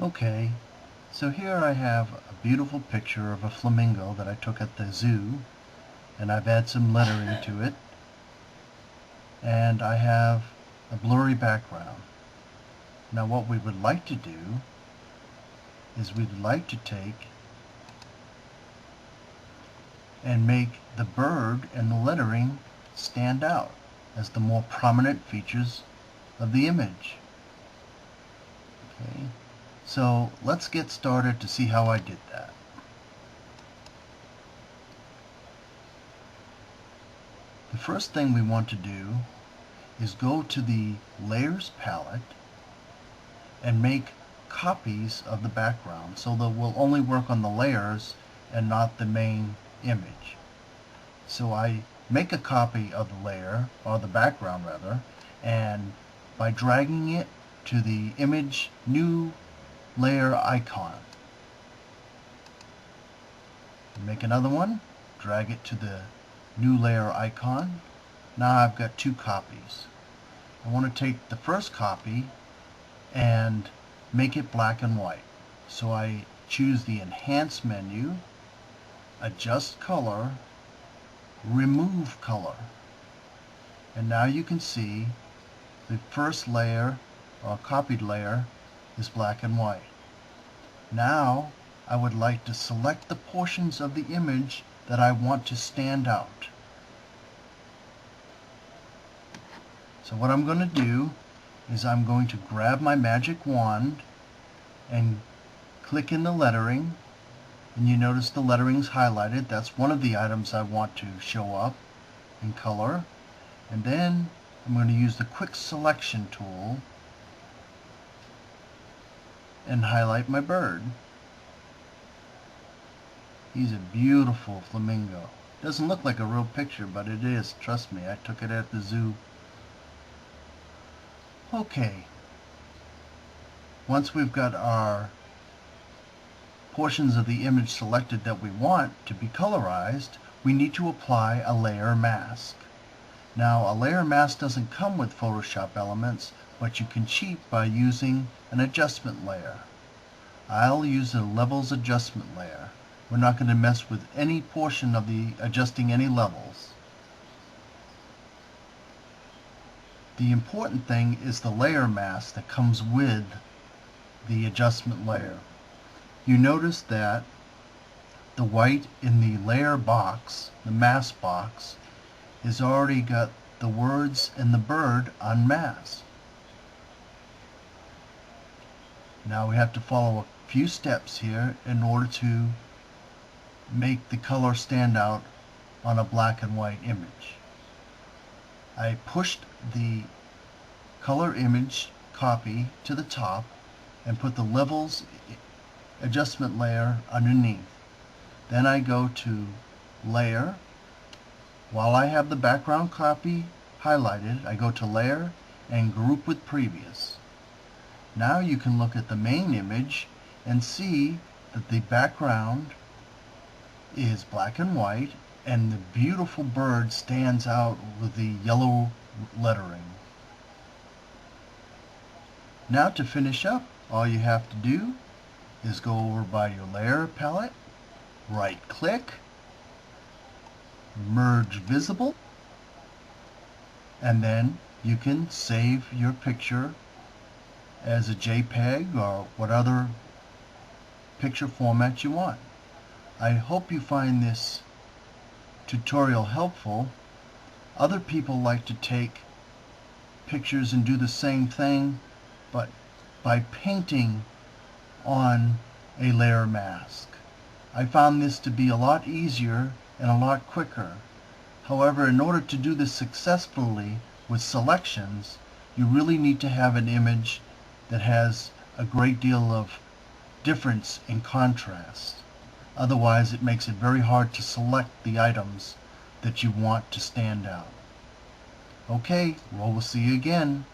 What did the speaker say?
Okay, so here I have a beautiful picture of a flamingo that I took at the zoo, and I've added some lettering to it, and I have a blurry background. Now what we would like to do is we'd like to take and make the bird and the lettering stand out as the more prominent features of the image. Okay, so let's get started to see how I did that. The first thing we want to do is go to the Layers palette and make copies of the background so that we'll only work on the layers and not the main image. So I make a copy of the layer, or the background rather, and by dragging it to the image new layer icon. Make another one, drag it to the new layer icon. Now I've got two copies. I want to take the first copy and make it black and white. So I choose the Enhance menu, Adjust Color, Remove Color. And now you can see the first layer, or copied layer, is black and white. Now I would like to select the portions of the image that I want to stand out. So what I'm going to do is I'm going to grab my magic wand and click in the lettering, and you notice the lettering's highlighted. That's one of the items I want to show up in color. And then I'm going to use the quick selection tool and highlight my bird. He's a beautiful flamingo. Doesn't look like a real picture, but it is. Trust me, I took it at the zoo. Okay, once we've got our portions of the image selected that we want to be colorized, we need to apply a layer mask. Now, a layer mask doesn't come with Photoshop elements, but you can cheat by using an adjustment layer. I'll use a levels adjustment layer. We're not going to mess with any portion of the adjusting any levels. The important thing is the layer mask that comes with the adjustment layer. You notice that the white in the layer box, the mask box, has already got the words and the bird unmasked. Now we have to follow a few steps here in order to make the color stand out on a black and white image. I pushed the color image copy to the top and put the levels adjustment layer underneath. Then I go to Layer. While I have the background copy highlighted, I go to Layer and Group with Previous. Now you can look at the main image and see that the background is black and white and the beautiful bird stands out with the yellow lettering. Now to finish up, all you have to do is go over by your layer palette, right click, merge visible, and then you can save your picture as a JPEG or what other picture format you want. I hope you find this tutorial helpful. Other people like to take pictures and do the same thing, but by painting on a layer mask. I found this to be a lot easier and a lot quicker. However, in order to do this successfully with selections, you really need to have an image that has a great deal of difference in contrast. Otherwise, it makes it very hard to select the items that you want to stand out. Okay, well, we'll see you again.